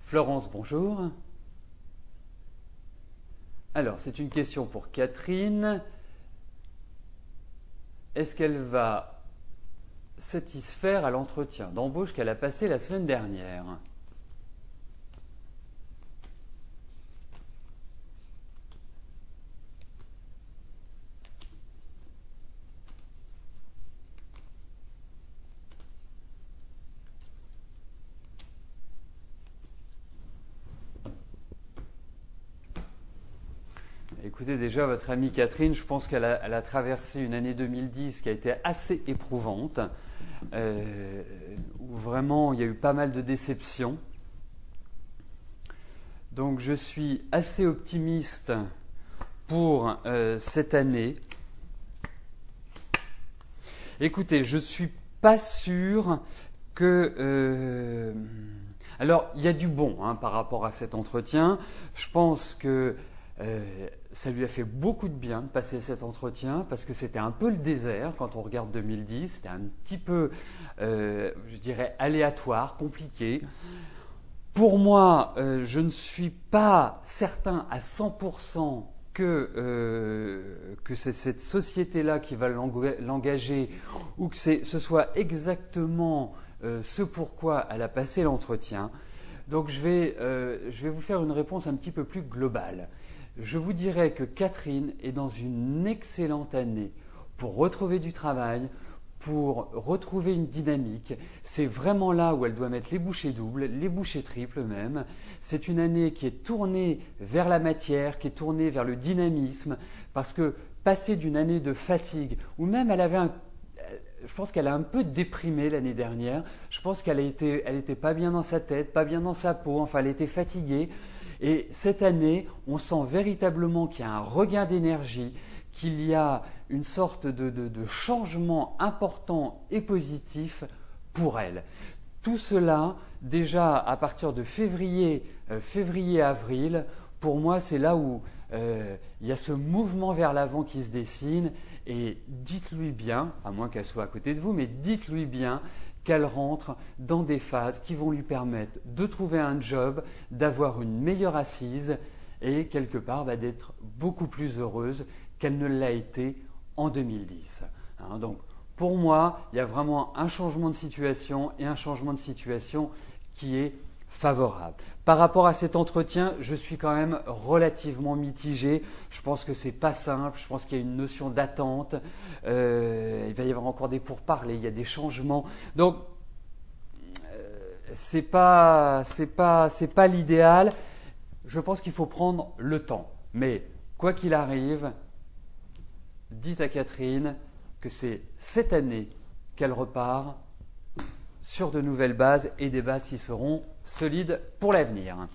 Florence, bonjour. Alors, c'est une question pour Catherine. Est-ce qu'elle va satisfaire à l'entretien d'embauche qu'elle a passé la semaine dernière? Écoutez, déjà, votre amie Catherine, je pense qu'elle a traversé une année 2010 qui a été assez éprouvante, où vraiment il y a eu pas mal de déceptions. Donc je suis assez optimiste pour cette année. Écoutez, je ne suis pas sûr que... Alors, il y a du bon par rapport à cet entretien. Je pense que ça lui a fait beaucoup de bien de passer cet entretien parce que c'était un peu le désert quand on regarde 2010. C'était un petit peu, je dirais, aléatoire, compliqué. Pour moi, je ne suis pas certain à 100% que c'est cette société-là qui va l'engager ou que ce soit exactement ce pourquoi elle a passé l'entretien. Donc je vais vous faire une réponse un petit peu plus globale. Je vous dirais que Catherine est dans une excellente année pour retrouver du travail, pour retrouver une dynamique. C'est vraiment là où elle doit mettre les bouchées doubles, les bouchées triples même. C'est une année qui est tournée vers la matière, qui est tournée vers le dynamisme, parce que passer d'une année de fatigue, ou même je pense qu'elle a un peu déprimé l'année dernière. Je pense qu'elle était pas bien dans sa tête, pas bien dans sa peau, enfin elle était fatiguée. Et cette année, on sent véritablement qu'il y a un regain d'énergie, qu'il y a une sorte de changement important et positif pour elle. Tout cela, déjà à partir de février-avril, pour moi, c'est là où il y a ce mouvement vers l'avant qui se dessine. Et dites-lui bien, à moins qu'elle soit à côté de vous, mais dites-lui bien qu'elle rentre dans des phases qui vont lui permettre de trouver un job, d'avoir une meilleure assise et quelque part d'être beaucoup plus heureuse qu'elle ne l'a été en 2010. Donc pour moi, il y a vraiment un changement de situation et un changement de situation qui est favorable. Par rapport à cet entretien, je suis quand même relativement mitigé. Je pense que c'est pas simple. Je pense qu'il y a une notion d'attente. Il va y avoir encore des pourparlers. Il y a des changements. Donc c'est pas l'idéal. Je pense qu'il faut prendre le temps. Mais quoi qu'il arrive, dites à Catherine que c'est cette année qu'elle repart sur de nouvelles bases et des bases qui seront solides pour l'avenir.